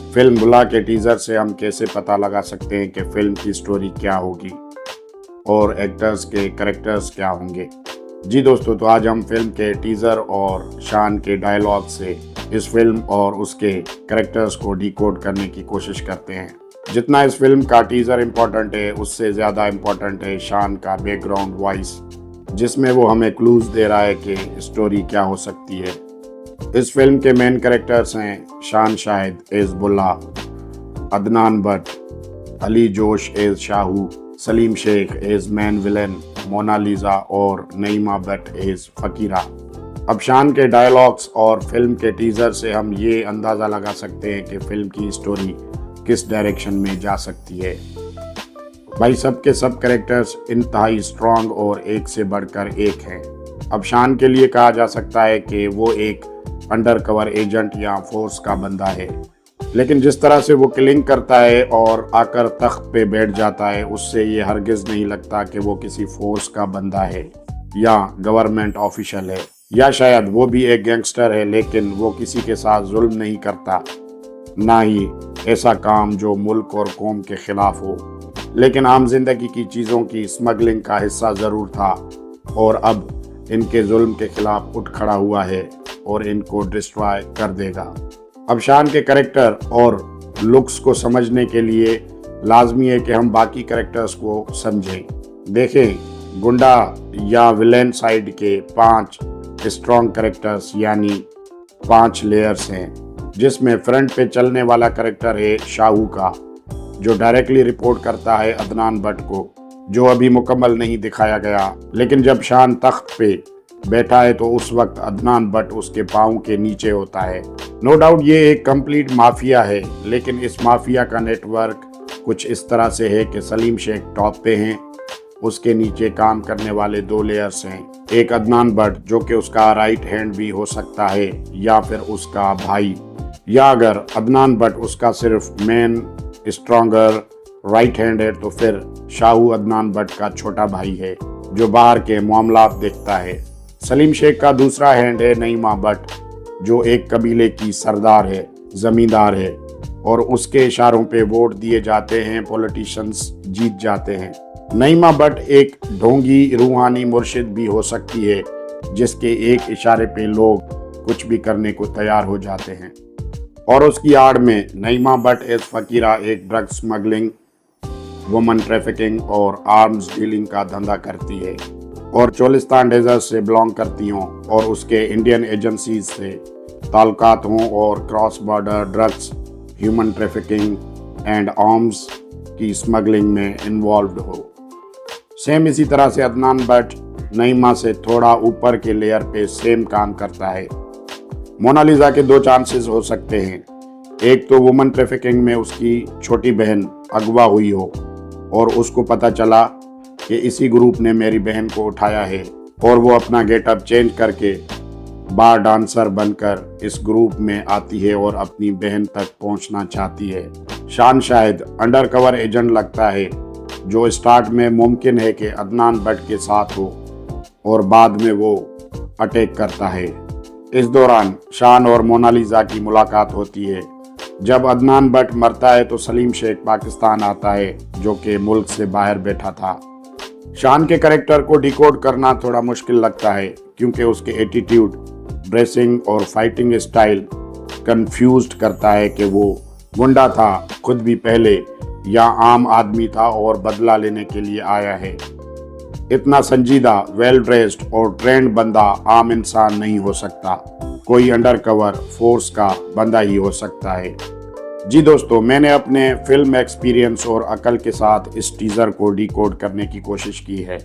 Film बुला के teaser से हम कैसे पता लगा सकते हैं कि फिल्म की स्टोरी क्या होगी और एक्टर्स के कैरेक्टर्स क्या होंगे। जी दोस्तों, तो आज हम फिल्म के टीज़र और शान के डायलॉग से इस फिल्म और उसके कैरेक्टर्स को डिकोड करने की कोशिश करते हैं। जितना इस फिल्म का टीज़र इम्पोर्टेंट है, उससे ज़्यादा इम्पोर्टेंट है शान का बैकग्राउंड वॉइस, जिसमें वो हमें क्लूज दे रहा है कि स्टोरी क्या हो सकती है। इस फिल्म के मेन कैरेक्टर्स हैं Shaan Shahid as Bulla, Adnan Bhatt, Ali Josh as Shahu, Salim Sheikh as main villain, Monalisa और नईमा भट्ट एज फकीरा। अब शान के डायलॉग्स और फिल्म के टीज़र से हम ये अंदाज़ा लगा सकते हैं कि फिल्म की स्टोरी किस डायरेक्शन में जा सकती है। भाई सब के सब कैरेक्टर्स इंतहाई स्ट्रॉन्ग और एक से बढ़कर एक हैं। अब शान के लिए कहा जा सकता है कि वो एक अंडरकवर एजेंट या फोर्स का बंदा है, लेकिन जिस तरह से वो किलिंग करता है और आकर तख्त पे बैठ जाता है, उससे ये हरगिज़ नहीं लगता कि वो किसी फोर्स का बंदा है या गवर्नमेंट ऑफिशियल है, या शायद वो भी एक गैंगस्टर है, लेकिन वो किसी के साथ जुल्म नहीं करता, ना ही ऐसा काम जो मुल्क और कौम के खिलाफ हो, लेकिन आम जिंदगी की चीज़ों की स्मगलिंग का हिस्सा ज़रूर था और अब इनके जुल्म के खिलाफ उठ खड़ा हुआ है और इनको डिस्ट्रॉय कर देगा। अब शान के कैरेक्टर और लुक्स को समझने के लिए लाजमी है कि हम बाकी कैरेक्टर्स को समझें। देखें, गुंडा या विलेन साइड के 5 स्ट्रॉन्ग कैरेक्टर्स यानी 5 लेयर्स हैं, जिसमें फ्रंट पे चलने वाला कैरेक्टर है शाहू का, जो डायरेक्टली रिपोर्ट करता है अदनान भट्ट को, जो अभी मुकम्मल नहीं दिखाया गया। लेकिन जब शान तख्त पे बैठा है तो उस वक्त अदनान भट्ट उसके पाँव के नीचे होता है। नो डाउट ये एक कंप्लीट माफिया है, लेकिन इस माफिया का नेटवर्क कुछ इस तरह से है कि सलीम शेख टॉप पे हैं, उसके नीचे काम करने वाले 2 लेयर्स हैं, एक अदनान भट्ट जो कि उसका राइट हैंड भी हो सकता है या फिर उसका भाई, या अगर अदनान भट्ट उसका सिर्फ मेन स्ट्रॉन्गर राइट हैंड है तो फिर शाहू अदनान भट्ट का छोटा भाई है जो बाहर के मामलात देखता है। सलीम शेख का दूसरा हैंड है नईमा भट्ट, जो एक कबीले की सरदार है, जमींदार है और उसके इशारों पे वोट दिए जाते हैं, पॉलिटिशियंस जीत जाते हैं। नईमा भट्ट एक ढोंगी रूहानी मुर्शिद भी हो सकती है, जिसके एक इशारे पे लोग कुछ भी करने को तैयार हो जाते हैं, और उसकी आड़ में नईमा भट्ट एज फकीरा एक ड्रग स्मगलिंग, वुमन ट्रैफिकिंग और आर्म्स डीलिंग का धंधा करती है और चोलिस्तान डेजर्ट से बिलोंग करती हों और उसके इंडियन एजेंसीज से ताल्लुकात हों और cross border drugs, human trafficking and arms की स्मगलिंग में इन्वॉल्व हो। सेम इसी तरह से अदनान भट्ट नईमा से थोड़ा ऊपर के लेयर पे सेम काम करता है। मोनालिसा के 2 चांसेस हो सकते हैं, एक तो वुमन ट्रैफिकिंग में उसकी छोटी बहन अगवा हुई हो और उसको पता चला कि इसी ग्रुप ने मेरी बहन को उठाया है और वो अपना गेटअप चेंज करके बार डांसर बनकर इस ग्रुप में आती है और अपनी बहन तक पहुंचना चाहती है। शान शाहिद अंडरकवर एजेंट लगता है, जो स्टार्ट में मुमकिन है कि अदनान भट्ट के साथ हो और बाद में वो अटैक करता है। इस दौरान शान और मोनालिसा की मुलाकात होती है। जब अदनान भट्ट मरता है तो सलीम शेख पाकिस्तान आता है, जो कि मुल्क से बाहर बैठा था। शान के कैरेक्टर को डिकोड करना थोड़ा मुश्किल लगता है, क्योंकि उसके एटीट्यूड, ड्रेसिंग और फाइटिंग स्टाइल कंफ्यूज्ड करता है कि वो गुंडा था खुद भी पहले या आम आदमी था और बदला लेने के लिए आया है। इतना संजीदा, वेल ड्रेस्ड और ट्रेंड बंदा आम इंसान नहीं हो सकता, कोई अंडरकवर फोर्स का बंदा ही हो सकता है। जी दोस्तों, मैंने अपने फिल्म एक्सपीरियंस और अकल के साथ इस टीज़र को डिकोड करने की कोशिश की है।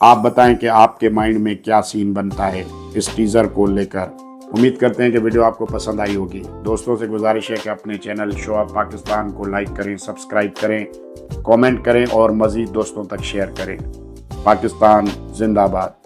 आप बताएं कि आपके माइंड में क्या सीन बनता है इस टीज़र को लेकर। उम्मीद करते हैं कि वीडियो आपको पसंद आई होगी। दोस्तों से गुजारिश है कि अपने चैनल शो ऑफ पाकिस्तान को लाइक करें, सब्सक्राइब करें, कमेंट करें और मज़ीद दोस्तों तक शेयर करें। पाकिस्तान जिंदाबाद।